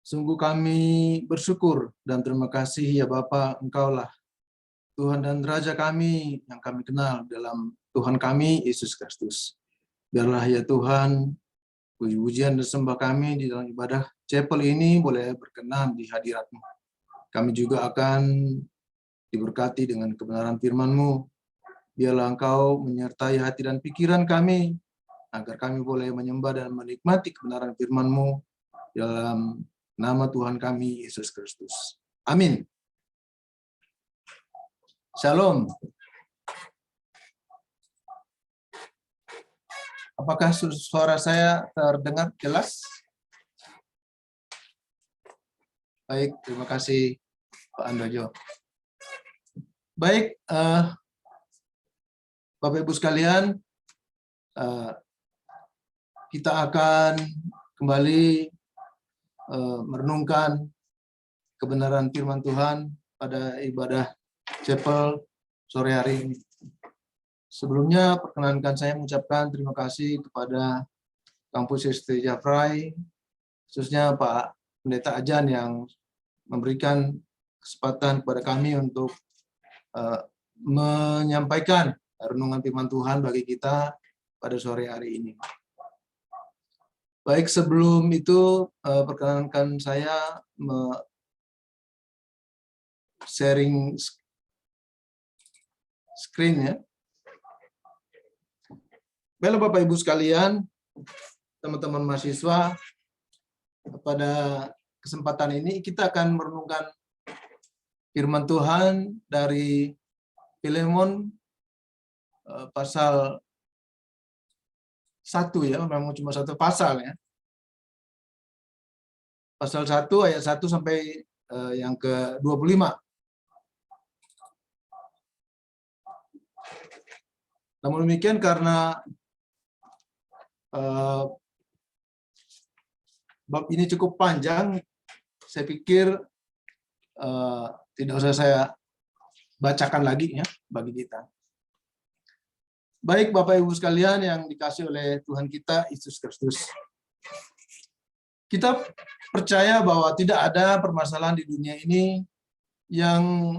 Sungguh kami bersyukur dan terima kasih ya Bapa, Engkaulah Tuhan dan Raja kami yang kami kenal dalam Tuhan kami, Yesus Kristus. Biarlah ya Tuhan, puji-pujian dan sembah kami di dalam ibadah chapel ini boleh berkenan di hadirat-Mu. Kami juga akan diberkati dengan kebenaran firman-Mu. Biarlah Engkau menyertai hati dan pikiran kami, agar kami boleh menyembah dan menikmati kebenaran firman-Mu dalam nama Tuhan kami, Yesus Kristus. Amin. Shalom. Apakah suara saya terdengar jelas? Baik, terima kasih Pak Andojo. Baik, Bapak Ibu sekalian, kita akan kembali merenungkan kebenaran firman Tuhan pada ibadah chapel sore hari ini. Sebelumnya perkenankan saya mengucapkan terima kasih kepada Kampus ST Jafrai, khususnya Pak Pendeta Ajan yang memberikan kesempatan kepada kami untuk menyampaikan renungan firman Tuhan bagi kita pada sore hari ini. Baik, sebelum itu perkenankan saya sharing screen ya. Baiklah Bapak Ibu sekalian, teman-teman mahasiswa, pada kesempatan ini kita akan merenungkan firman Tuhan dari Filemon pasal 1 ya, memang cuma satu pasal ya. Pasal 1 ayat 1 sampai yang ke-25. Namun demikian karena bab ini cukup panjang, saya pikir tidak usah saya bacakan lagi ya bagi kita. Baik Bapak Ibu sekalian yang dikasih oleh Tuhan kita Yesus Kristus. Kita percaya bahwa tidak ada permasalahan di dunia ini yang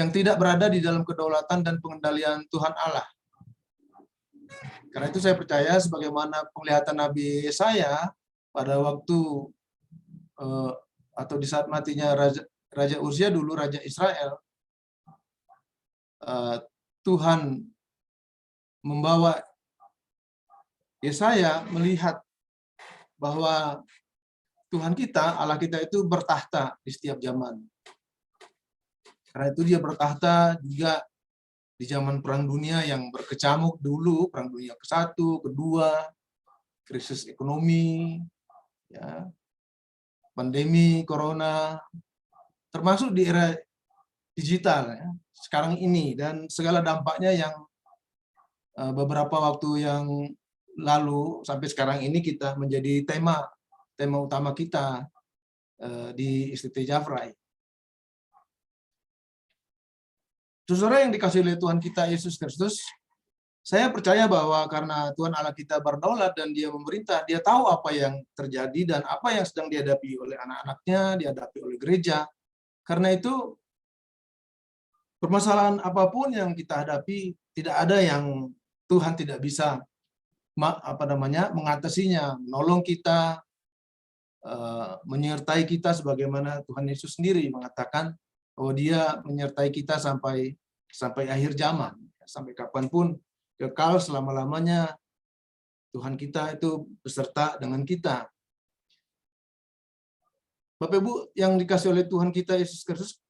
tidak berada di dalam kedaulatan dan pengendalian Tuhan Allah. Karena itu saya percaya sebagaimana penglihatan Nabi Yesaya pada waktu atau di saat matinya Raja Uzia dulu, Raja Israel, Tuhan membawa Yesaya melihat bahwa Tuhan kita, Allah kita itu bertahta di setiap zaman. Karena itu dia bertahta juga di zaman Perang Dunia yang berkecamuk dulu, Perang Dunia ke-1, kedua, krisis ekonomi, ya, pandemi corona, termasuk di era digital ya, sekarang ini, dan segala dampaknya yang beberapa waktu yang lalu sampai sekarang ini kita menjadi tema utama kita di ST Jafrai. Saudara yang dikasihi oleh Tuhan kita Yesus Kristus, saya percaya bahwa karena Tuhan Allah kita berdaulat dan Dia memerintah, Dia tahu apa yang terjadi dan apa yang sedang dihadapi oleh anak-anaknya, dihadapi oleh gereja. Karena itu permasalahan apapun yang kita hadapi, tidak ada yang Tuhan tidak bisa mengatasinya, menolong kita, menyertai kita sebagaimana Tuhan Yesus sendiri mengatakan bahwa Dia menyertai kita sampai akhir zaman, sampai kapanpun, kekal selama-lamanya Tuhan kita itu beserta dengan kita. Bapak Ibu yang dikasih oleh Tuhan kita Yesus Kristus,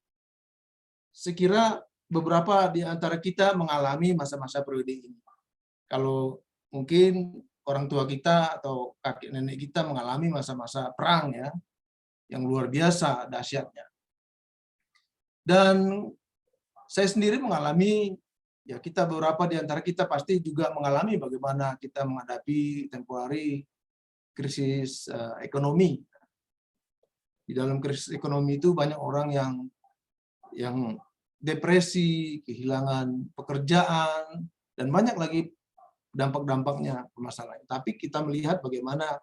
sekira beberapa di antara kita mengalami masa-masa periode ini. Kalau mungkin orang tua kita atau kakek nenek kita mengalami masa-masa perang ya, yang luar biasa dahsyatnya. Dan saya sendiri mengalami, ya kita beberapa di antara kita pasti juga mengalami bagaimana kita menghadapi tempoh hari krisis ekonomi. Di dalam krisis ekonomi itu banyak orang yang depresi, kehilangan pekerjaan, dan banyak lagi dampak-dampaknya permasalahan. Tapi kita melihat bagaimana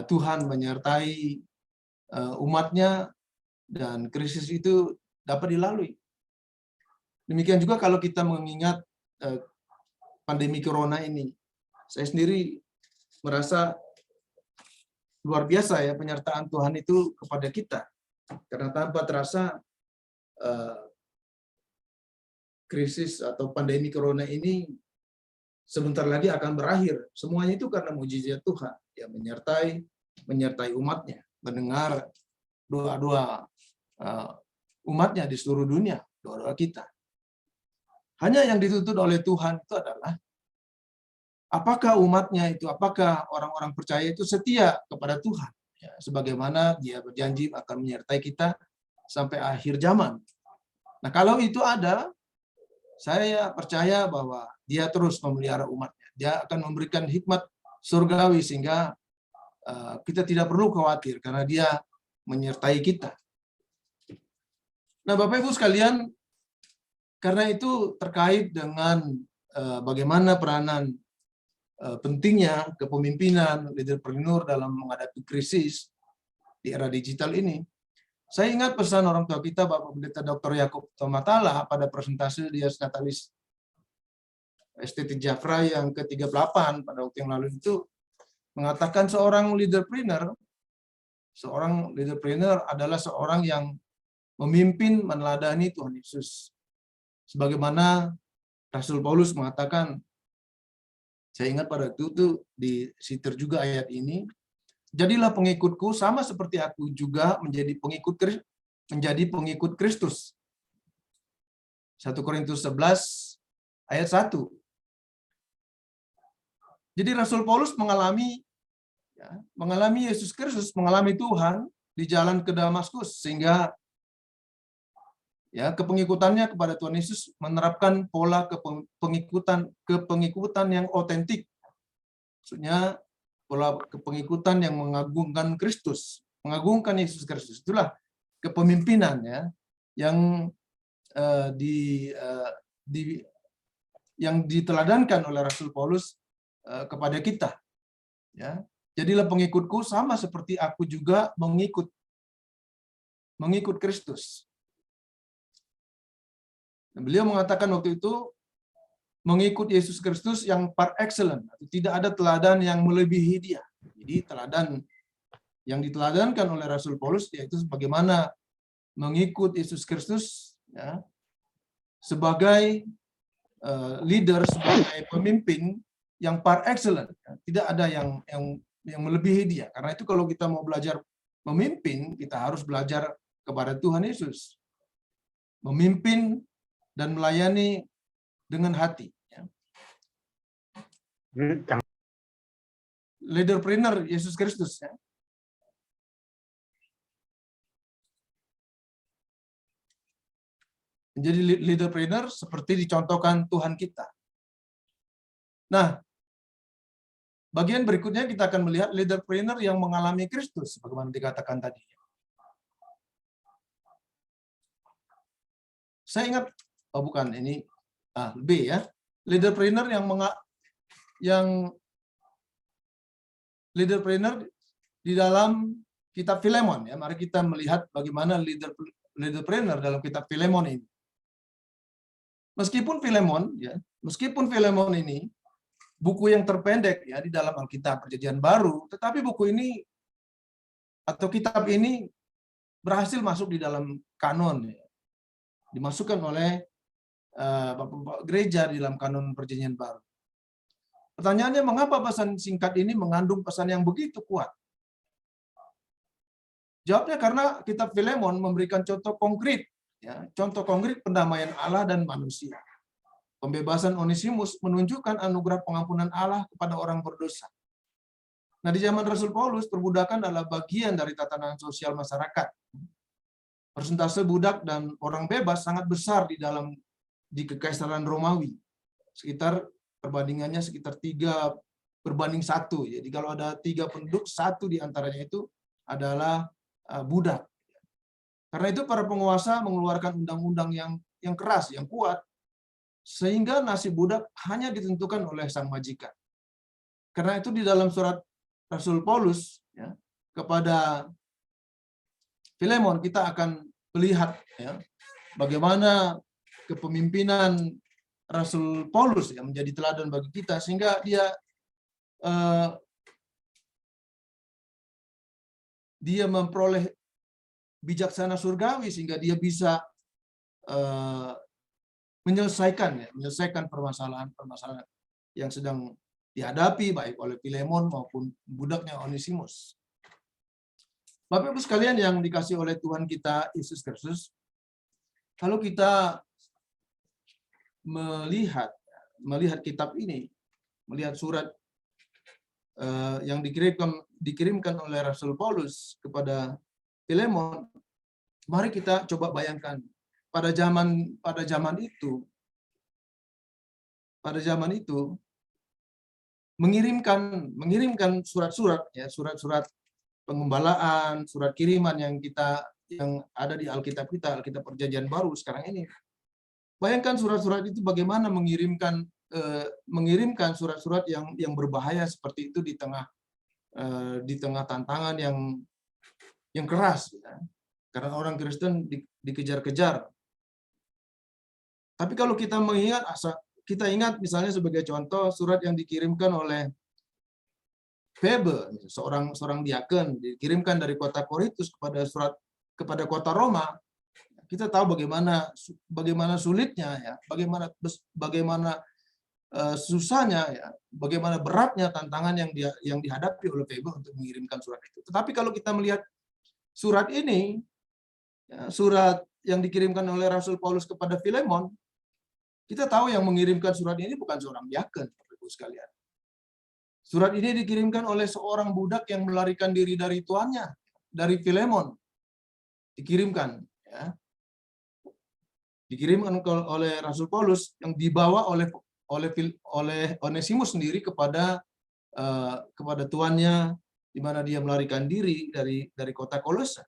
Tuhan menyertai umatnya dan krisis itu dapat dilalui. Demikian juga kalau kita mengingat pandemi corona ini. Saya sendiri merasa luar biasa ya penyertaan Tuhan itu kepada kita. Karena tanpa terasa krisis atau pandemi corona ini sebentar lagi akan berakhir. Semuanya itu karena mujizat Tuhan yang menyertai umatnya, mendengar doa-doa umatnya di seluruh dunia, doa-doa kita. Hanya yang dituntut oleh Tuhan itu adalah apakah umatnya itu, apakah orang-orang percaya itu setia kepada Tuhan, ya, sebagaimana Dia berjanji akan menyertai kita sampai akhir zaman. Nah, kalau itu ada, saya percaya bahwa Dia terus memelihara umatnya. Dia akan memberikan hikmat surgawi sehingga kita tidak perlu khawatir karena Dia menyertai kita. Nah, Bapak Ibu sekalian, karena itu terkait dengan bagaimana peranan pentingnya kepemimpinan leaderpreneur dalam menghadapi krisis di era digital ini. Saya ingat pesan orang tua kita, Bapak Pendeta Dr. Yakub Tomatala pada presentasi Dies Natalis STT Jafra yang ke-38 pada waktu yang lalu itu mengatakan seorang leaderpreneur adalah seorang yang memimpin meneladani Tuhan Yesus. Sebagaimana Rasul Paulus mengatakan, saya ingat pada waktu itu disitir juga ayat ini, jadilah pengikutku sama seperti aku juga menjadi pengikut Kristus. 1 Korintus 11 ayat 1. Jadi Rasul Paulus mengalami Yesus Kristus, mengalami Tuhan di jalan ke Damaskus, sehingga kepengikutannya kepada Tuhan Yesus menerapkan pola kepengikutan yang otentik. Maksudnya pola kepengikutan yang mengagungkan Kristus, mengagungkan Yesus Kristus. Itulah kepemimpinan yang diteladankan oleh Rasul Paulus kepada kita. Ya, jadilah pengikutku sama seperti aku juga mengikut Kristus. Beliau mengatakan waktu itu mengikut Yesus Kristus yang par excellence, tidak ada teladan yang melebihi Dia. Jadi teladan yang diteladankan oleh Rasul Paulus yaitu bagaimana mengikut Yesus Kristus sebagai leader, sebagai pemimpin yang par excellence. Tidak ada yang melebihi Dia. Karena itu kalau kita mau belajar memimpin, kita harus belajar kepada Tuhan Yesus. Memimpin dan melayani dengan hati. Leaderpreneur Yesus Kristus. Menjadi leaderpreneur seperti dicontohkan Tuhan kita. Nah, bagian berikutnya kita akan melihat leaderpreneur yang mengalami Kristus, bagaimana dikatakan tadi. Saya ingat, bukan ini B ya, leaderpreneur yang leaderpreneur di dalam kitab Filemon ya. Mari kita melihat bagaimana leaderpreneur dalam kitab Filemon ini. Meskipun Filemon ini buku yang terpendek ya di dalam Alkitab Perjanjian Baru, tetapi buku ini atau kitab ini berhasil masuk di dalam kanon ya. Dimasukkan oleh Bapak gereja di dalam kanon Perjanjian Baru. Pertanyaannya, mengapa pesan singkat ini mengandung pesan yang begitu kuat? Jawabnya karena kitab Filemon memberikan contoh konkret pendamaian Allah dan manusia. Pembebasan Onesimus menunjukkan anugerah pengampunan Allah kepada orang berdosa. Nah, di zaman Rasul Paulus, perbudakan adalah bagian dari tatanan sosial masyarakat. Persentase budak dan orang bebas sangat besar di Kekaisaran Romawi. Perbandingannya sekitar 3:1. Jadi kalau ada 3 penduduk, 1 di antaranya itu adalah budak. Karena itu para penguasa mengeluarkan undang-undang yang keras, yang kuat, sehingga nasib budak hanya ditentukan oleh sang majikan. Karena itu di dalam surat Rasul Paulus ya, kepada Filemon kita akan melihat ya, bagaimana kepemimpinan Rasul Paulus yang menjadi teladan bagi kita, sehingga dia memperoleh bijaksana surgawi, sehingga dia bisa menyelesaikan permasalahan yang sedang dihadapi baik oleh Filemon maupun budaknya Onesimus. Bapak Ibu sekalian yang dikasih oleh Tuhan kita Yesus Kristus, kalau kita melihat kitab ini, melihat surat yang dikirimkan oleh Rasul Paulus kepada Filemon, mari kita coba bayangkan pada zaman itu mengirimkan surat-surat ya, surat-surat pengembalaan, surat kiriman yang ada di Alkitab kita, Alkitab Perjanjian Baru sekarang ini. Bayangkan surat-surat itu bagaimana mengirimkan surat-surat yang berbahaya seperti itu di tengah tantangan yang keras ya. Karena orang Kristen dikejar-kejar. Tapi kalau kita ingat misalnya sebagai contoh surat yang dikirimkan oleh Febe, seorang diaken, dikirimkan dari kota Korintus kepada kota Roma. Kita tahu bagaimana sulitnya ya, bagaimana susahnya ya, bagaimana beratnya tantangan yang dihadapi oleh Febe untuk mengirimkan surat itu. Tetapi kalau kita melihat surat ini, ya, surat yang dikirimkan oleh Rasul Paulus kepada Filemon, kita tahu yang mengirimkan surat ini bukan seorang diaken, Bapak Ibu sekalian. Surat ini dikirimkan oleh seorang budak yang melarikan diri dari tuannya, dari Filemon. Dikirimkan, ya. Dikirimkan oleh Rasul Paulus yang dibawa oleh Onesimus sendiri kepada tuannya, di mana dia melarikan diri dari kota Kolose.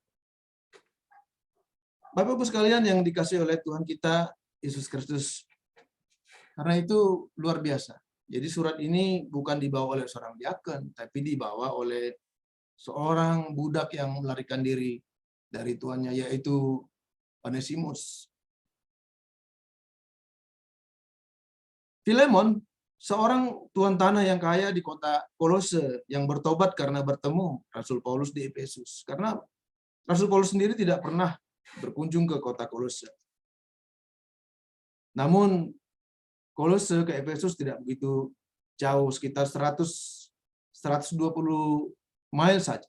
Bapak Ibu sekalian yang dikasih oleh Tuhan kita Yesus Kristus, karena itu luar biasa. Jadi surat ini bukan dibawa oleh seorang diaken, tapi dibawa oleh seorang budak yang melarikan diri dari tuannya, yaitu Onesimus. Filemon, seorang tuan tanah yang kaya di kota Kolose yang bertobat karena bertemu Rasul Paulus di Efesus. Karena Rasul Paulus sendiri tidak pernah berkunjung ke kota Kolose. Namun Kolose ke Efesus tidak begitu jauh, sekitar 120 mil saja.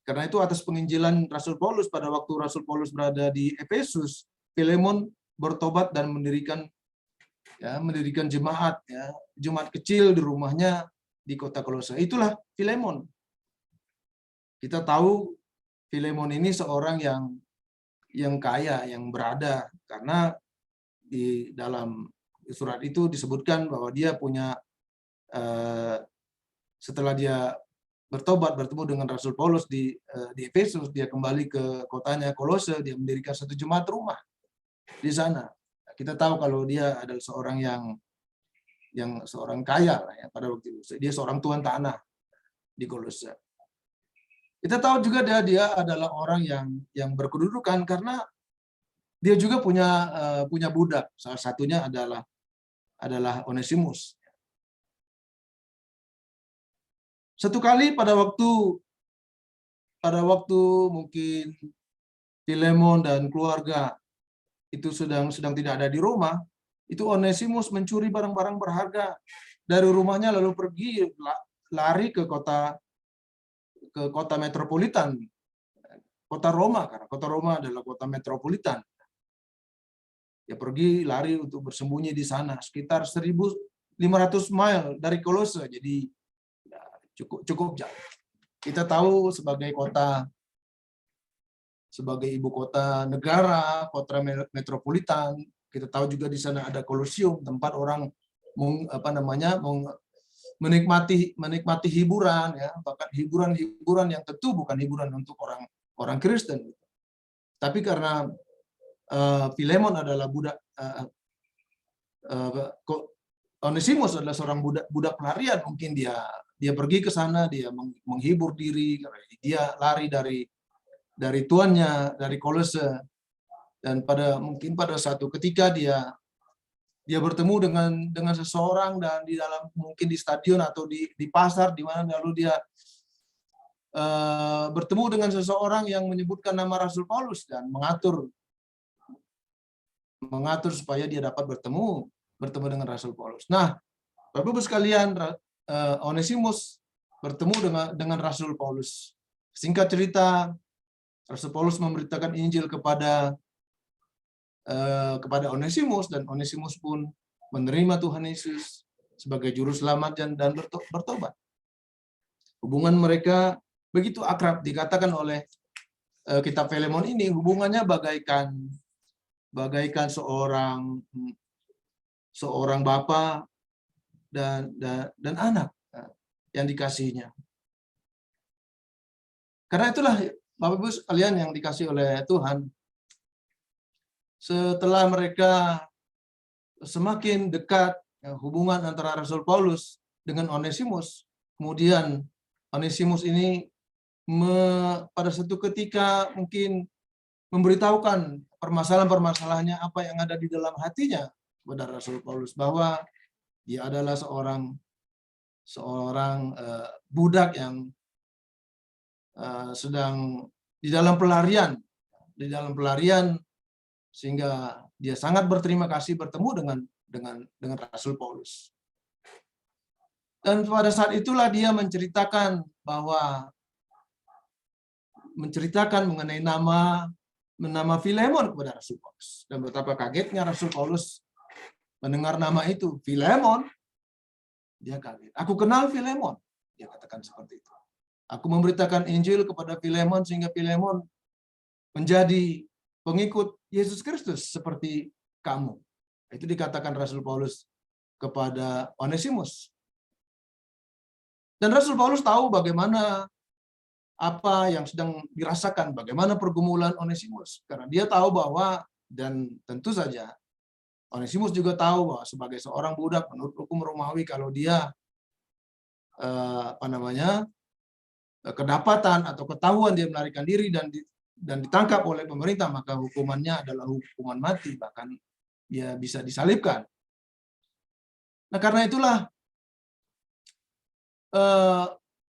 Karena itu atas penginjilan Rasul Paulus pada waktu Rasul Paulus berada di Efesus, Filemon bertobat dan mendirikan jemaat kecil di rumahnya di kota Kolose. Itulah Filemon. Kita tahu Filemon ini seorang yang kaya, yang berada, karena di dalam surat itu disebutkan bahwa dia punya setelah dia bertobat bertemu dengan Rasul Paulus di Efesus, dia kembali ke kotanya Kolose, dia mendirikan satu jemaat rumah di sana. Kita tahu kalau dia adalah seorang yang seorang kaya ya, pada waktu itu. Dia seorang tuan tanah di Kolose. Kita tahu juga dia adalah orang yang berkedudukan karena dia juga punya budak. Salah satunya adalah Onesimus. Satu kali pada waktu mungkin Filemon dan keluarga itu sedang tidak ada di rumah, itu Onesimus mencuri barang-barang berharga dari rumahnya lalu pergi lari ke kota metropolitan, kota Roma, karena kota Roma adalah kota metropolitan. Dia pergi lari untuk bersembunyi di sana, sekitar 1.500 mil dari Kolose, jadi ya, cukup jauh. Kita tahu sebagai ibu kota negara, kota metropolitan, kita tahu juga di sana ada Kolosium, tempat orang menikmati hiburan, ya, bahkan hiburan yang tentu bukan hiburan untuk orang Kristen. Tapi karena Filemon adalah Onesimus adalah seorang budak pelarian, mungkin dia pergi ke sana, dia menghibur diri, dia lari dari tuannya, dari Kolose, dan mungkin pada satu ketika dia bertemu dengan seseorang, dan mungkin di stadion atau di pasar, di mana lalu dia bertemu dengan seseorang yang menyebutkan nama Rasul Paulus dan mengatur supaya dia dapat bertemu dengan Rasul Paulus. Nah, Bapak-Ibu sekalian, Onesimus bertemu dengan Rasul Paulus. Singkat cerita, Rasul Paulus memberitakan Injil kepada Onesimus, dan Onesimus pun menerima Tuhan Yesus sebagai juru selamat dan bertobat. Hubungan mereka begitu akrab, dikatakan oleh kitab Filemon ini, hubungannya bagaikan seorang bapa dan anak yang dikasihinya. Karena itulah Bapak-Ibu sekalian yang dikasih oleh Tuhan, setelah mereka semakin dekat hubungan antara Rasul Paulus dengan Onesimus, kemudian Onesimus ini pada suatu ketika mungkin memberitahukan permasalahan-permasalahannya, apa yang ada di dalam hatinya kepada Rasul Paulus, bahwa dia adalah seorang budak yang sedang di dalam pelarian, sehingga dia sangat berterima kasih bertemu dengan Rasul Paulus. Dan pada saat itulah dia menceritakan mengenai nama Filemon kepada Rasul Paulus. Dan betapa kagetnya Rasul Paulus mendengar nama itu, Filemon. Dia kaget. Aku kenal Filemon. Dia katakan seperti itu. Aku memberitakan Injil kepada Filemon sehingga Filemon menjadi pengikut Yesus Kristus seperti kamu. Itu dikatakan Rasul Paulus kepada Onesimus. Dan Rasul Paulus tahu bagaimana apa yang sedang dirasakan, bagaimana pergumulan Onesimus. Karena dia tahu bahwa, dan tentu saja Onesimus juga tahu bahwa sebagai seorang budak menurut hukum Romawi, kalau dia kedapatan atau ketahuan dia melarikan diri dan ditangkap oleh pemerintah, maka hukumannya adalah hukuman mati, bahkan dia bisa disalibkan. Nah, karena itulah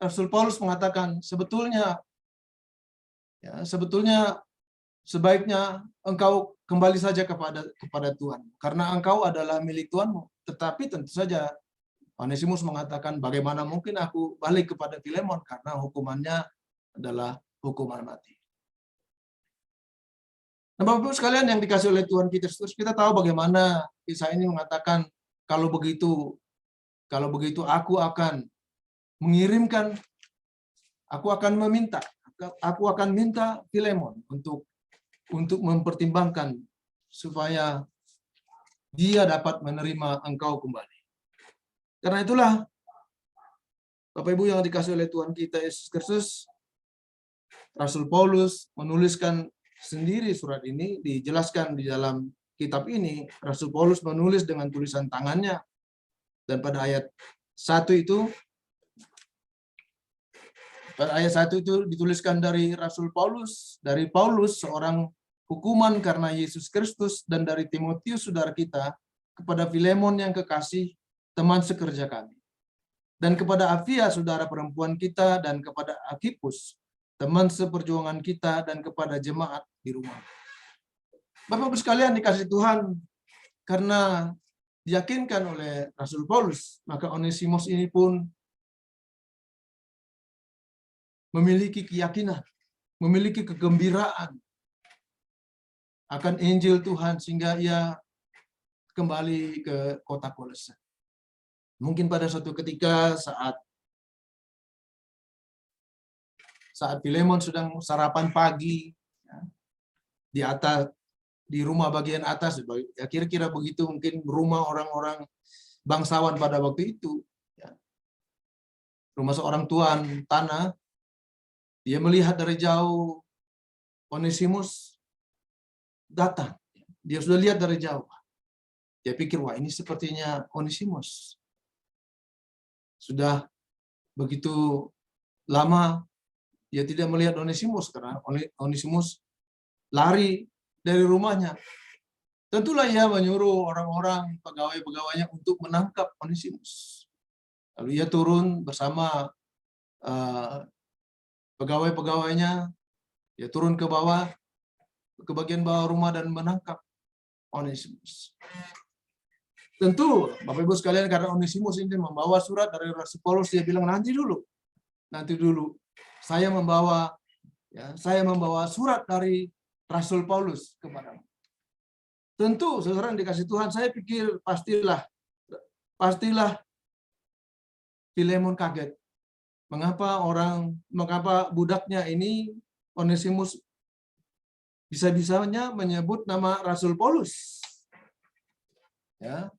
Rasul Paulus mengatakan, sebetulnya sebaiknya engkau kembali saja kepada Tuhan, karena engkau adalah milik Tuhanmu. Tetapi tentu saja Onesimus mengatakan, bagaimana mungkin aku balik kepada Filemon, karena hukumannya adalah hukuman mati. Nah, Bapak-Ibu sekalian yang dikasih oleh Tuhan Kristus, kita tahu bagaimana kisah ini mengatakan, kalau begitu aku akan mengirimkan, aku akan minta Filemon untuk mempertimbangkan supaya dia dapat menerima engkau kembali. Karena itulah Bapak Ibu yang dikasih oleh Tuhan kita Yesus Kristus, Rasul Paulus menuliskan sendiri surat ini, dijelaskan di dalam kitab ini. Rasul Paulus menulis dengan tulisan tangannya, dan pada ayat 1 itu dituliskan dari Rasul Paulus, seorang hukuman karena Yesus Kristus, dan dari Timotius saudara kita, kepada Filemon yang kekasih, teman sekerja kami, dan kepada Afia saudara perempuan kita, dan kepada Arkhipus teman seperjuangan kita, dan kepada jemaat di rumah. Bapak-Ibu sekalian dikasih Tuhan, karena diyakinkan oleh Rasul Paulus, maka Onesimus ini pun memiliki keyakinan, memiliki kegembiraan akan Injil Tuhan, sehingga ia kembali ke kota Kolose. Mungkin pada suatu ketika saat Filemon sedang sarapan pagi di rumah bagian atas, ya kira-kira begitu, mungkin rumah orang-orang bangsawan pada waktu itu, ya. Rumah seorang tuan tanah. Dia melihat dari jauh Onesimus datang. Dia sudah lihat dari jauh. Dia pikir, wah ini sepertinya Onesimus. Sudah begitu lama dia tidak melihat Onesimus karena Onesimus lari dari rumahnya. Tentulah ia menyuruh orang-orang pegawai-pegawainya untuk menangkap Onesimus. Lalu ia turun bersama pegawai-pegawainya, dia turun ke bawah, ke bagian bawah rumah dan menangkap Onesimus. Tentu, Bapak Ibu sekalian, karena Onesimus ini membawa surat dari Rasul Paulus, dia bilang nanti dulu, saya membawa surat dari Rasul Paulus kepadamu. Tentu, saudara yang dikasih Tuhan, saya pikir pastilah Filemon kaget. Mengapa budaknya ini Onesimus bisa-bisanya menyebut nama Rasul Paulus? Ya.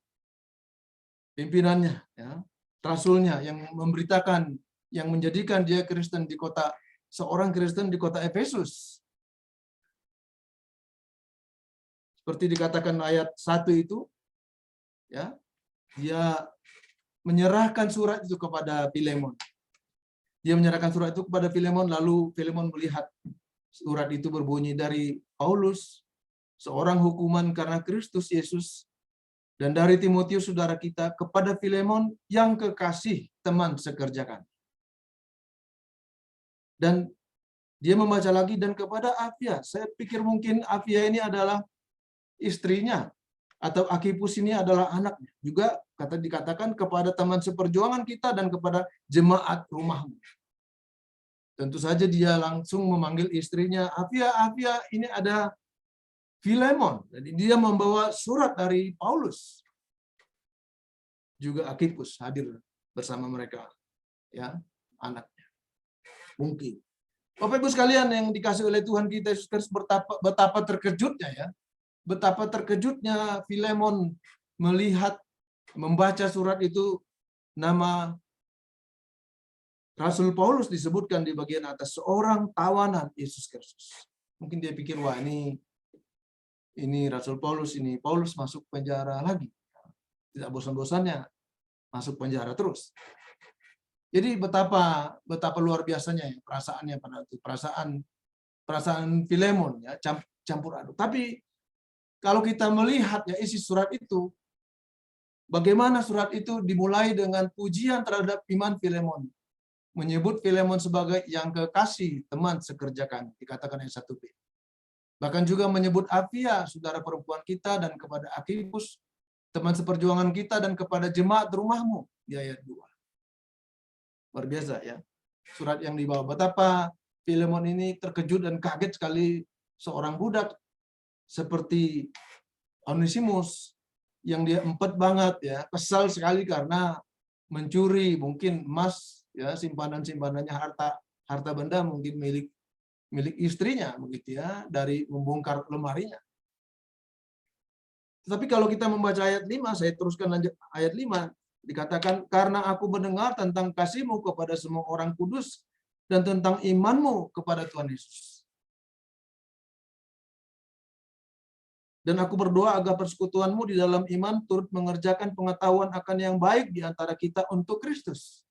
Pimpinannya, ya, rasulnya yang memberitakan, yang menjadikan dia Kristen di seorang Kristen di kota Efesus. Seperti dikatakan ayat 1 itu, ya, dia menyerahkan surat itu kepada Filemon. Dia menyerahkan surat itu kepada Filemon, lalu Filemon melihat surat itu berbunyi, dari Paulus, seorang hukuman karena Kristus Yesus, dan dari Timotius saudara kita, kepada Filemon yang kekasih teman sekerja kami. Dan dia membaca lagi, dan kepada Apia. Saya pikir mungkin Apia ini adalah istrinya, atau Akipus ini adalah anaknya. Juga dikatakan kepada teman seperjuangan kita dan kepada jemaat rumahmu. Tentu saja dia langsung memanggil istrinya, Apia, ini ada Filemon. Jadi dia membawa surat dari Paulus. Juga Akipus hadir bersama mereka, ya, anaknya. Mungkin. Bapak Ibu sekalian yang dikasih oleh Tuhan kita Yesus Kristus, betapa terkejutnya, ya. Betapa terkejutnya Filemon membaca surat itu, nama Rasul Paulus disebutkan di bagian atas, seorang tawanan Yesus Kristus. Mungkin dia pikir, wah ini Rasul Paulus, ini Paulus masuk penjara lagi. Tidak bosan-bosannya masuk penjara terus. Jadi betapa luar biasanya ya perasaannya pada itu, perasaan Filemon, ya, campur aduk. Tapi kalau kita melihat, ya, isi surat itu, bagaimana surat itu dimulai dengan pujian terhadap iman Filemon. Menyebut Filemon sebagai yang kekasih teman sekerja kami, dikatakan ayat 1b. Bahkan juga menyebut Apia, saudara perempuan kita, dan kepada Akipus, teman seperjuangan kita, dan kepada jemaat rumahmu, di ayat 2. Luar biasa, ya. Surat yang dibawa. Betapa Filemon ini terkejut dan kaget sekali, seorang budak seperti Onesimus, yang dia empet banget, ya, kesal sekali karena mencuri mungkin emas, ya, simpanannya, harta benda mungkin milik istrinya, begitu, ya, dari membongkar lemarinya. Tetapi kalau kita membaca ayat 5, saya teruskan lanjut ayat 5, dikatakan, karena aku mendengar tentang kasihmu kepada semua orang kudus dan tentang imanmu kepada Tuhan Yesus. Dan aku berdoa agar persekutuanmu di dalam iman turut mengerjakan pengetahuan akan yang baik di antara kita untuk Kristus.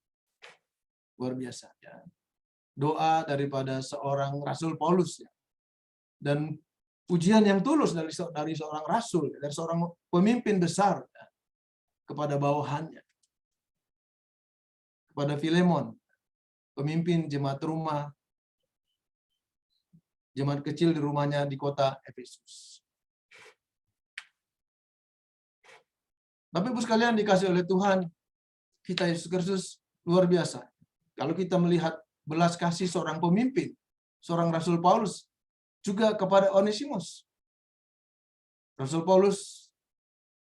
Luar biasa, ya. Doa daripada seorang Rasul Paulus, ya. Dan pujian yang tulus dari seorang rasul, dari seorang pemimpin besar, ya, kepada bawahannya. Kepada Filemon, pemimpin jemaat kecil di rumahnya di kota Efesus. Bapak Ibu sekalian dikasih oleh Tuhan kita Yesus Kristus, luar biasa. Kalau kita melihat belas kasih seorang pemimpin, seorang Rasul Paulus, juga kepada Onesimus. Rasul Paulus,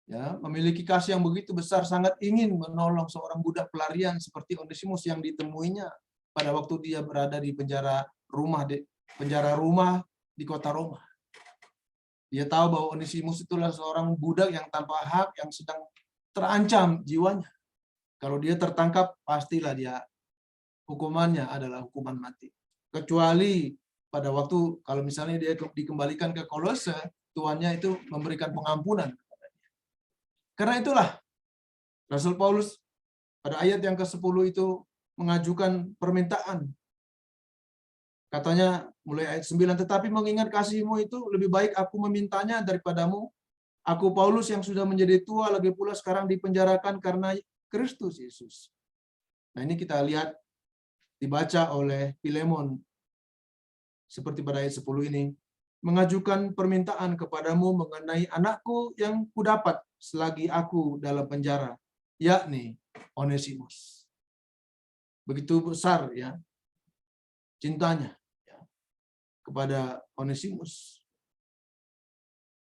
ya, memiliki kasih yang begitu besar, sangat ingin menolong seorang budak pelarian seperti Onesimus yang ditemuinya pada waktu dia berada di penjara rumah di kota Roma. Dia tahu bahwa Onesimus itulah seorang budak yang tanpa hak, yang sedang terancam jiwanya. Kalau dia tertangkap, pastilah hukumannya adalah hukuman mati. Kecuali pada waktu, kalau misalnya dia dikembalikan ke Kolose, tuannya itu memberikan pengampunan kepada dia. Karena itulah Rasul Paulus pada ayat yang ke-10 itu mengajukan permintaan. Katanya mulai ayat 9, tetapi mengingat kasihmu itu lebih baik aku memintanya daripadamu. Aku Paulus yang sudah menjadi tua lagi pula sekarang dipenjarakan karena Kristus Yesus. Nah, ini kita lihat dibaca oleh Filemon seperti pada ayat 10 ini, mengajukan permintaan kepadamu mengenai anakku yang kudapat selagi aku dalam penjara, yakni Onesimus. Begitu besar ya cintanya ya, kepada Onesimus.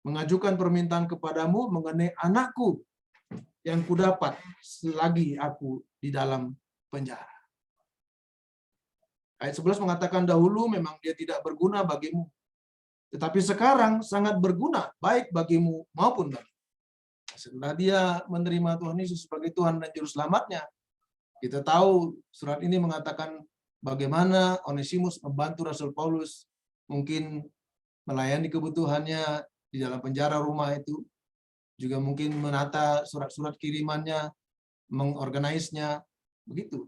Mengajukan permintaan kepadamu mengenai anakku yang kudapat selagi aku di dalam penjara. Ayat 11 mengatakan dahulu memang dia tidak berguna bagimu, tetapi sekarang sangat berguna baik bagimu maupun bagimu. Setelah dia menerima Tuhan Yesus sebagai Tuhan dan Juru Selamatnya, kita tahu surat ini mengatakan bagaimana Onesimus membantu Rasul Paulus mungkin melayani kebutuhannya di dalam penjara rumah itu, juga mungkin menata surat-surat kirimannya, mengorganisnya, begitu.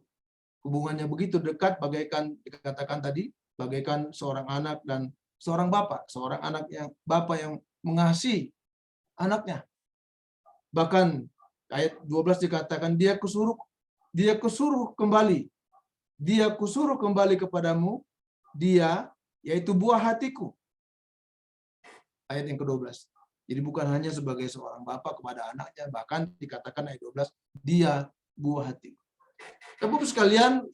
Hubungannya begitu dekat, bagaikan dikatakan tadi, bagaikan seorang anak dan seorang bapak, seorang anak yang bapak yang mengasihi anaknya. Bahkan ayat 12 dikatakan dia kusuruh kembali kepadamu, dia yaitu buah hatiku. Ayat yang ke-12. Jadi bukan hanya sebagai seorang bapak kepada anaknya, bahkan dikatakan ayat 12, dia buah hatiku. Bapak sekalian,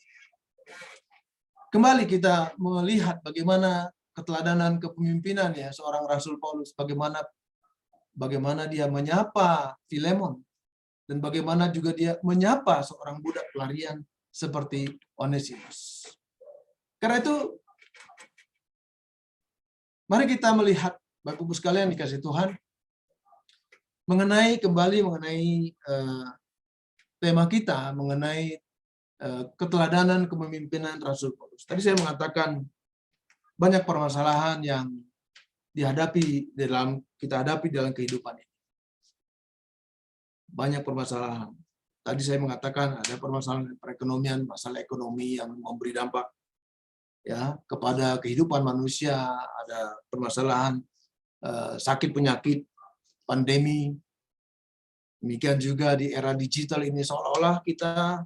kembali kita melihat bagaimana keteladanan kepemimpinan ya seorang Rasul Paulus, bagaimana dia menyapa Filemon, dan bagaimana juga dia menyapa seorang budak pelarian seperti Onesimus. Karena itu, mari kita melihat Bapak Ibu sekalian dikasih Tuhan, mengenai tema kita, mengenai keteladanan kepemimpinan Rasul Paulus. Tadi saya mengatakan banyak permasalahan yang kita hadapi dalam kehidupan ini. Banyak permasalahan. Tadi saya mengatakan ada permasalahan perekonomian, masalah ekonomi yang memberi dampak ya kepada kehidupan manusia, ada permasalahan sakit penyakit, pandemi. Demikian juga di era digital ini seolah-olah kita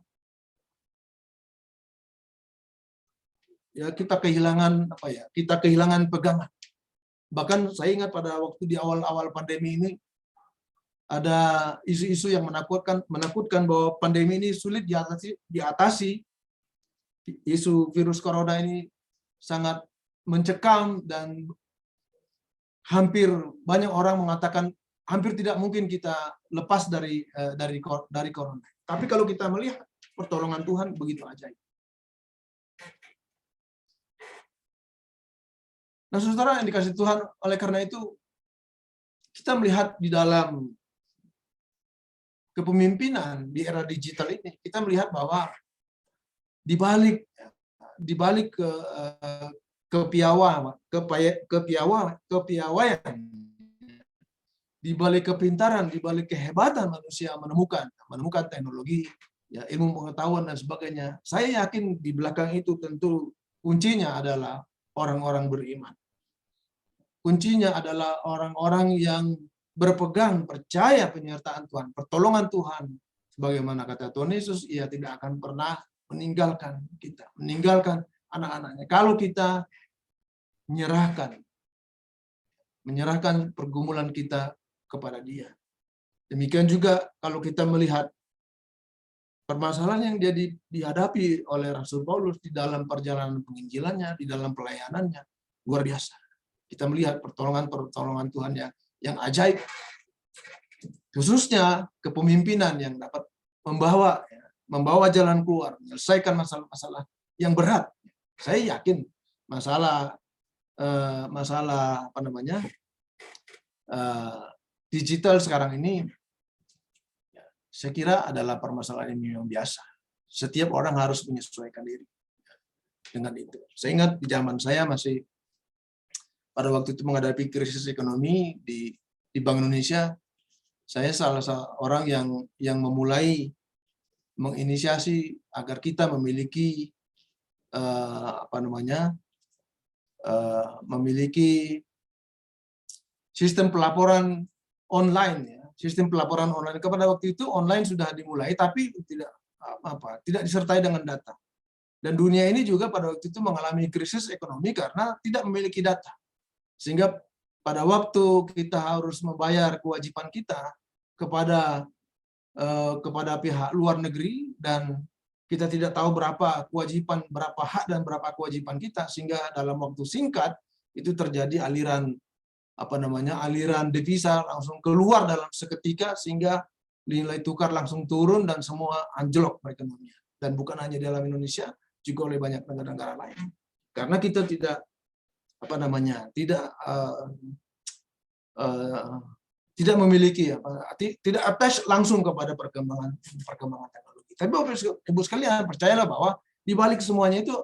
kehilangan kita kehilangan pegangan. Bahkan saya ingat pada waktu di awal-awal pandemi ini ada isu-isu yang menakutkan bahwa pandemi ini sulit diatasi. Isu virus corona ini sangat mencekam dan hampir banyak orang mengatakan hampir tidak mungkin kita lepas dari corona. Tapi kalau kita melihat pertolongan Tuhan begitu ajaib. Nah, saudara yang dikasih Tuhan, oleh karena itu kita melihat di dalam kepemimpinan di era digital ini, kita melihat bahwa di balik kepiawaian, di balik kepintaran, di balik kehebatan manusia menemukan teknologi, ya, ilmu pengetahuan dan sebagainya. Saya yakin di belakang itu tentu kuncinya adalah orang-orang beriman. Kuncinya adalah orang-orang yang berpegang, percaya penyertaan Tuhan, pertolongan Tuhan. Sebagaimana kata Tuhan Yesus, Ia tidak akan pernah meninggalkan kita, meninggalkan anak-anaknya. Kalau kita menyerahkan pergumulan kita kepada Dia. Demikian juga kalau kita melihat permasalahan yang dia dihadapi oleh Rasul Paulus di dalam perjalanan penginjilannya, di dalam pelayanannya, luar biasa. Kita melihat pertolongan Tuhan yang ajaib. Khususnya kepemimpinan yang dapat membawa jalan keluar, menyelesaikan masalah-masalah yang berat. Saya yakin masalah digital sekarang ini, saya kira adalah permasalahan yang biasa. Setiap orang harus menyesuaikan diri dengan itu. Saya ingat di zaman saya masih pada waktu itu menghadapi krisis ekonomi di Bank Indonesia, Saya salah seorang yang memulai menginisiasi agar kita memiliki memiliki sistem pelaporan online, ya. Sistem pelaporan online, pada waktu itu online sudah dimulai tapi tidak disertai dengan data. Dan dunia ini juga pada waktu itu mengalami krisis ekonomi karena tidak memiliki data. Sehingga pada waktu kita harus membayar kewajiban kita kepada pihak luar negeri, dan kita tidak tahu berapa hak dan berapa kewajiban kita, sehingga dalam waktu singkat itu terjadi aliran devisa langsung keluar dalam seketika, sehingga nilai tukar langsung turun dan semua anjlok perekonomian. Dan bukan hanya di dalam Indonesia, juga oleh banyak negara-negara lain. Karena kita tidak memiliki tidak attach langsung kepada perkembangan teknologi. Tapi Ibu sekalian, percayalah bahwa di balik semuanya itu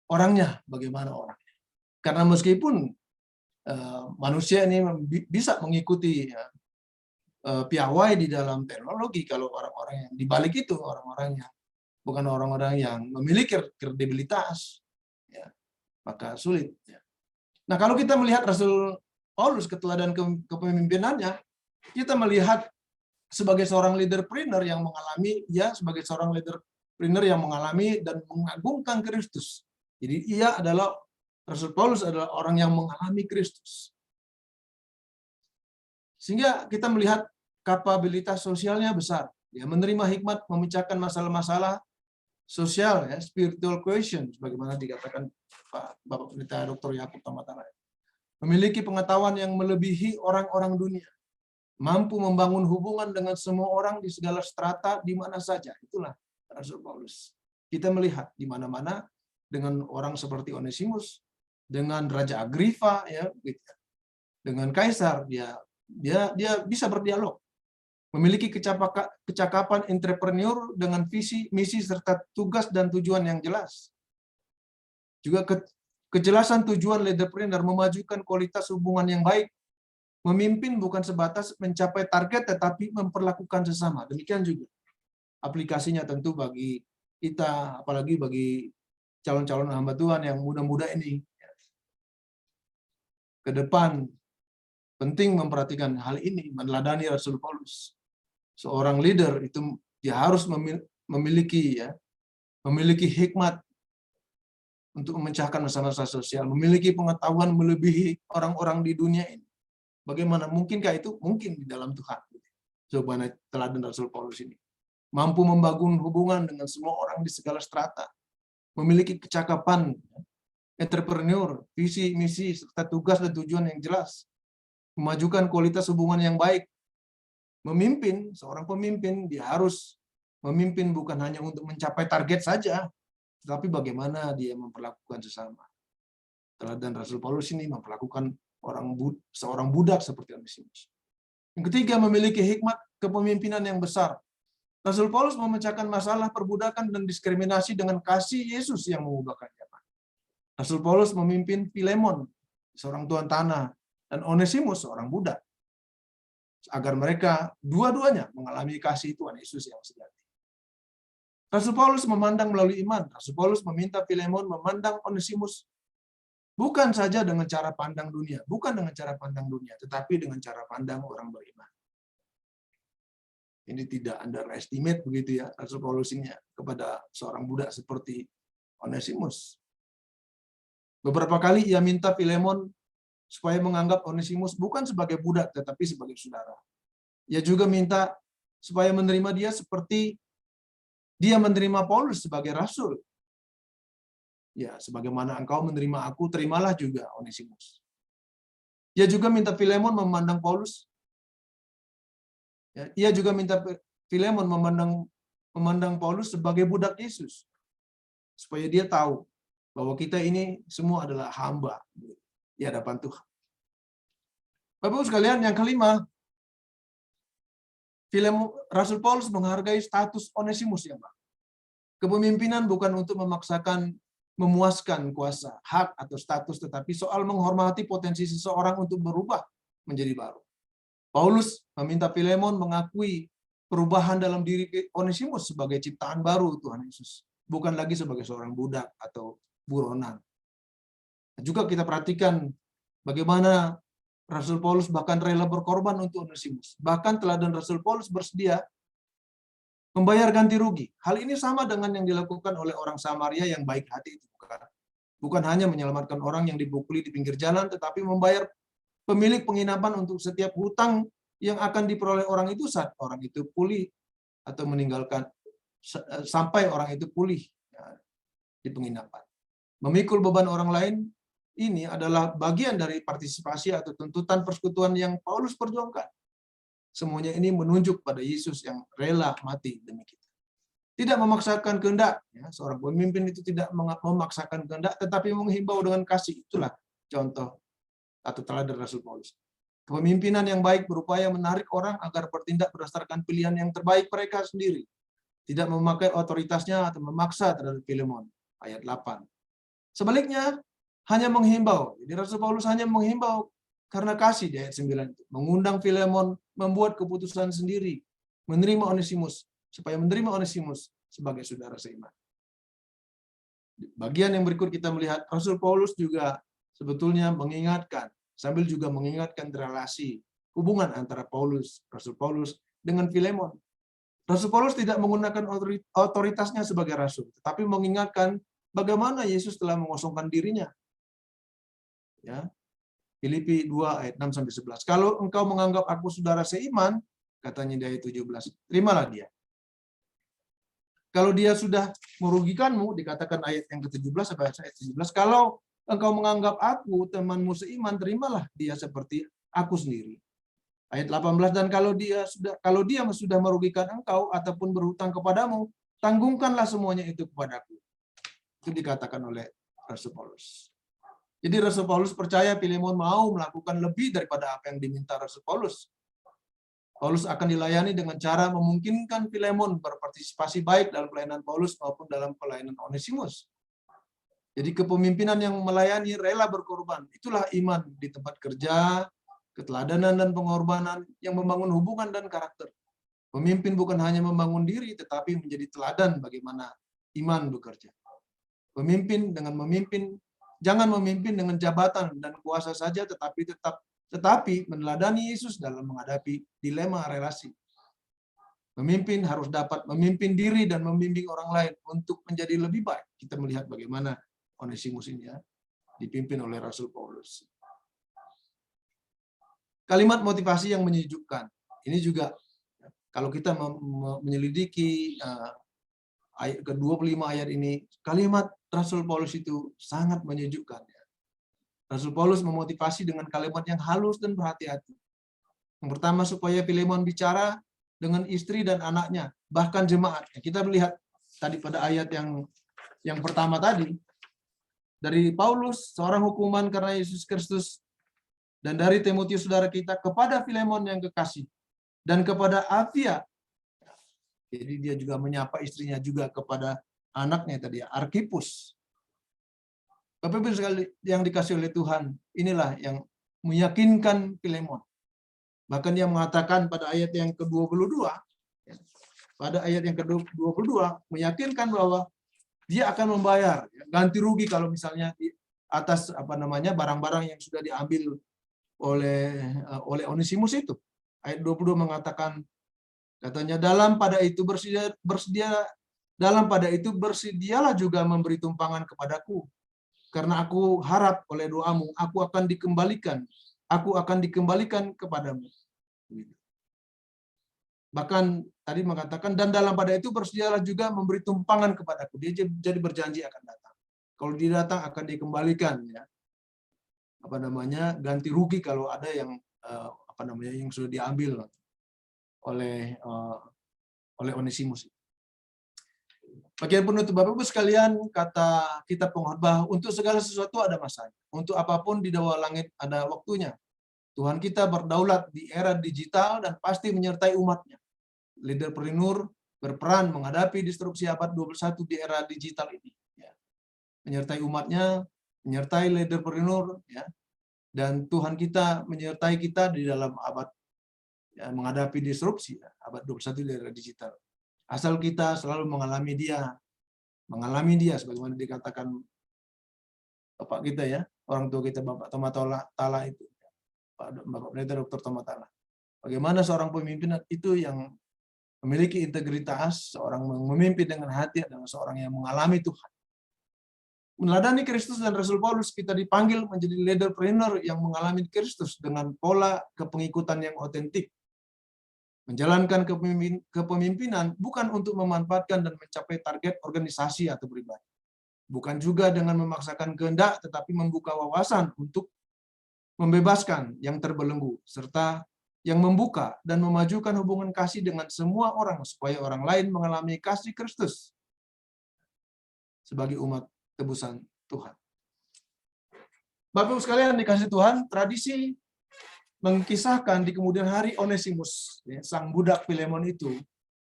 orangnya, bagaimana orangnya. Karena meskipun manusia ini bisa mengikuti piawai di dalam teknologi, kalau orang-orang yang di balik itu orang-orang yang bukan orang-orang yang memiliki kredibilitas, ya, maka sulit. Ya. Nah, kalau kita melihat Rasul Paulus, keteladan kepemimpinannya, kita melihat sebagai seorang leaderpreneur yang mengalami, sebagai seorang leaderpreneur yang mengalami dan mengagungkan Kristus. Jadi Rasul Paulus adalah orang yang mengalami Kristus. Sehingga kita melihat kapabilitas sosialnya besar. Dia menerima hikmat memecahkan masalah-masalah sosial, ya, spiritual question, sebagaimana dikatakan Bapak Pendeta Dr. Yakub Tamatara. Memiliki pengetahuan yang melebihi orang-orang dunia. Mampu membangun hubungan dengan semua orang di segala strata, di mana saja. Itulah Rasul Paulus. Kita melihat di mana-mana dengan orang seperti Onesimus, dengan Raja Agripa, ya, dengan Kaisar, dia bisa berdialog. Memiliki kecakapan entrepreneur dengan visi, misi, serta tugas dan tujuan yang jelas. Juga kejelasan tujuan leaderpreneur memajukan kualitas hubungan yang baik. Memimpin bukan sebatas mencapai target, tetapi memperlakukan sesama. Demikian juga aplikasinya tentu bagi kita, apalagi bagi calon-calon hamba Tuhan yang muda-muda ini. Ke depan penting memperhatikan hal ini, meneladani Rasul Paulus. Seorang leader itu dia harus memiliki hikmat untuk memecahkan masalah sosial, memiliki pengetahuan melebihi orang-orang di dunia ini. Bagaimana mungkinkah itu? Mungkin di dalam Tuhan. Coba teladan Rasul Paulus ini. Mampu membangun hubungan dengan semua orang di segala strata. Memiliki kecakapan entrepreneur, visi, misi, serta tugas dan tujuan yang jelas. Memajukan kualitas hubungan yang baik. Memimpin, seorang pemimpin, dia harus memimpin bukan hanya untuk mencapai target saja, tetapi bagaimana dia memperlakukan sesama. Teladan Rasul Paulus ini memperlakukan seorang budak seperti Onesimus. Yang ketiga, memiliki hikmat kepemimpinan yang besar. Rasul Paulus memecahkan masalah perbudakan dan diskriminasi dengan kasih Yesus yang mengubahkannya. Rasul Paulus memimpin Filemon, seorang tuan tanah, dan Onesimus, seorang budak, agar mereka dua-duanya mengalami kasih Tuhan Yesus yang sejati. Rasul Paulus memandang melalui iman. Rasul Paulus meminta Filemon memandang Onesimus bukan saja dengan cara pandang dunia, tetapi dengan cara pandang orang beriman. Ini tidak underestimate begitu ya Rasul Paulus ini kepada seorang budak seperti Onesimus. Beberapa kali ia minta Filemon supaya menganggap Onesimus bukan sebagai budak tetapi sebagai saudara. Ia juga minta supaya menerima dia seperti dia menerima Paulus sebagai rasul. Ya, sebagaimana engkau menerima aku, terimalah juga Onesimus. Ia juga minta Filemon memandang Paulus. Ya, ia juga minta Filemon memandang Paulus sebagai budak Yesus. Supaya dia tahu bahwa kita ini semua adalah hamba di hadapan Tuhan. Bapak-Ibu sekalian, yang kelima, Rasul Paulus menghargai status Onesimus, ya Pak. Kepemimpinan bukan untuk memuaskan kuasa, hak, atau status, tetapi soal menghormati potensi seseorang untuk berubah menjadi baru. Paulus meminta Filemon mengakui perubahan dalam diri Onesimus sebagai ciptaan baru Tuhan Yesus, bukan lagi sebagai seorang budak atau buronan. Juga kita perhatikan bagaimana Rasul Paulus bahkan rela berkorban untuk Onesimus. Bahkan teladan Rasul Paulus bersedia membayar ganti rugi. Hal ini sama dengan yang dilakukan oleh orang Samaria yang baik hati itu. Bukan hanya menyelamatkan orang yang dipukuli di pinggir jalan, tetapi membayar pemilik penginapan untuk setiap hutang yang akan diperoleh orang itu saat orang itu pulih atau meninggalkan, sampai orang itu pulih di penginapan. Memikul beban orang lain ini adalah bagian dari partisipasi atau tuntutan persekutuan yang Paulus perjuangkan. Semuanya ini menunjuk pada Yesus yang rela mati demi kita. Tidak memaksakan kehendak. Seorang pemimpin itu tidak memaksakan kehendak, tetapi menghimbau dengan kasih. Itulah contoh atau teladan Rasul Paulus. Kepemimpinan yang baik berupaya menarik orang agar bertindak berdasarkan pilihan yang terbaik mereka sendiri. Tidak memakai otoritasnya atau memaksa terhadap Filemon. Ayat 8. Sebaliknya, hanya menghimbau. Jadi Rasul Paulus hanya menghimbau karena kasih di ayat 9 itu. Mengundang Filemon membuat keputusan sendiri. Menerima Onesimus. Supaya menerima Onesimus sebagai saudara seiman. Bagian yang berikut kita melihat Rasul Paulus juga sebetulnya mengingatkan, sambil juga mengingatkan relasi hubungan antara Rasul Paulus dengan Filemon. Rasul Paulus tidak menggunakan otoritasnya sebagai rasul, tetapi mengingatkan bagaimana Yesus telah mengosongkan dirinya. Ya. Filipi 2 ayat 6 sampai 11. Kalau engkau menganggap aku saudara seiman, katanya di ayat 17, terimalah dia. Kalau dia sudah merugikanmu, dikatakan ayat yang ke-17 sampai ayat 17, kalau engkau menganggap aku temanmu seiman, terimalah dia seperti aku sendiri. Ayat 18, dan kalau dia sudah merugikan engkau ataupun berhutang kepadamu, tanggungkanlah semuanya itu kepadaku. Itu dikatakan oleh Rasul Paulus. Jadi Rasul Paulus percaya Filemon mau melakukan lebih daripada apa yang diminta Rasul Paulus. Paulus akan dilayani dengan cara memungkinkan Filemon berpartisipasi baik dalam pelayanan Paulus maupun dalam pelayanan Onesimus. Jadi kepemimpinan yang melayani rela berkorban, itulah iman di tempat kerja, keteladanan dan pengorbanan yang membangun hubungan dan karakter. Pemimpin bukan hanya membangun diri, tetapi menjadi teladan bagaimana iman bekerja. Pemimpin dengan memimpin, jangan memimpin dengan jabatan dan kuasa saja, tetapi meneladani Yesus dalam menghadapi dilema relasi. Pemimpin harus dapat memimpin diri dan membimbing orang lain untuk menjadi lebih baik. Kita melihat bagaimana Onesimus ini dipimpin oleh Rasul Paulus. Kalimat motivasi yang menyejukkan. Ini juga kalau kita menyelidiki ayat ke-25 ayat ini, kalimat Rasul Paulus itu sangat menyejukkan. Rasul Paulus memotivasi dengan kalimat yang halus dan berhati-hati. Yang pertama, supaya Filemon bicara dengan istri dan anaknya, bahkan jemaat. Kita melihat tadi pada ayat yang pertama tadi, dari Paulus, seorang hukuman karena Yesus Kristus, dan dari Timotius saudara kita, kepada Filemon yang kekasih, dan kepada Apia. Jadi dia juga menyapa istrinya juga kepada anaknya tadi, Arkhipus. Bapak Ibu sekali yang dikasih oleh Tuhan, inilah yang meyakinkan Filemon. Bahkan dia mengatakan pada ayat yang ke-22, meyakinkan bahwa dia akan membayar ganti rugi kalau misalnya di atas barang-barang yang sudah diambil oleh Onesimus itu. Ayat 22 mengatakan, katanya dalam pada itu bersedialah juga memberi tumpangan kepadaku. Karena aku harap oleh doamu, aku akan dikembalikan kepadamu. Bahkan tadi mengatakan, dan dalam pada itu bersedialah juga memberi tumpangan kepadaku. Dia jadi berjanji akan datang. Kalau dia datang akan dikembalikan, ganti rugi kalau ada yang yang sudah diambil oleh Onesimus. Bagian penutup Bapak Ibu sekalian, kata kitab pengkhotbah, untuk segala sesuatu ada masanya. Untuk apapun di bawah langit ada waktunya. Tuhan kita berdaulat di era digital dan pasti menyertai umatnya. Leaderpreneur berperan menghadapi disrupsi abad 21 di era digital ini. Menyertai umatnya, menyertai leaderpreneur, dan Tuhan kita menyertai kita di dalam abad ya, menghadapi disrupsi ya, abad 21 di era digital. Asal kita selalu mengalami dia sebagaimana dikatakan Bapak kita ya, orang tua kita Bapak Tomatala itu, Bapak Pendeta Dr. Tomatala. Bagaimana seorang pemimpin itu yang memiliki integritas, seorang memimpin dengan hati adalah seorang yang mengalami Tuhan. Meneladani Kristus dan Rasul Paulus, kita dipanggil menjadi leaderpreneur yang mengalami Kristus dengan pola kepengikutan yang otentik. Menjalankan kepemimpinan bukan untuk memanfaatkan dan mencapai target organisasi atau pribadi. Bukan juga dengan memaksakan kehendak, tetapi membuka wawasan untuk membebaskan yang terbelenggu, serta yang membuka dan memajukan hubungan kasih dengan semua orang, supaya orang lain mengalami kasih Kristus sebagai umat tebusan Tuhan. Bapak Ibu sekalian dikasih Tuhan, tradisi mengkisahkan di kemudian hari Onesimus, ya, sang budak Filemon itu,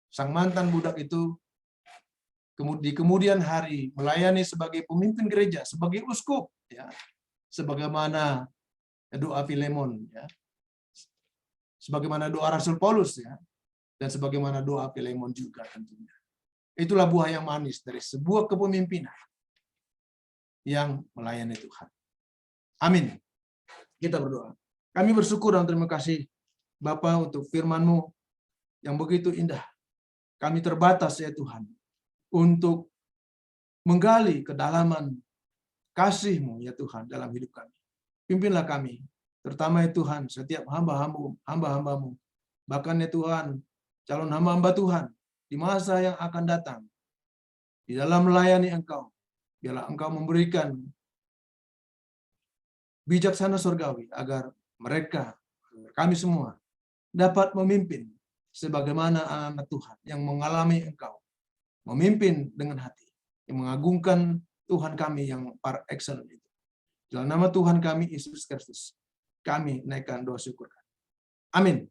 sang mantan budak itu, di kemudian hari melayani sebagai pemimpin gereja, sebagai uskup, ya, sebagaimana doa Filemon, ya, sebagaimana doa Rasul Paulus, ya, dan sebagaimana doa Filemon juga tentunya. Itulah buah yang manis dari sebuah kepemimpinan yang melayani Tuhan. Amin. Kita berdoa. Kami bersyukur dan terima kasih Bapa untuk firman-Mu yang begitu indah. Kami terbatas ya Tuhan untuk menggali kedalaman kasih-Mu ya Tuhan dalam hidup kami. Pimpinlah kami, terutama ya Tuhan, setiap hamba-Hamba-Mu. Bahkan ya Tuhan, calon hamba-hamba Tuhan di masa yang akan datang, di dalam melayani Engkau, biarlah Engkau memberikan bijaksana surgawi agar mereka, kami semua, dapat memimpin sebagaimana anak Tuhan yang mengalami Engkau. Memimpin dengan hati, yang mengagungkan Tuhan kami yang par excellence itu. Dalam nama Tuhan kami, Yesus Kristus, kami naikkan doa syukur. Amin.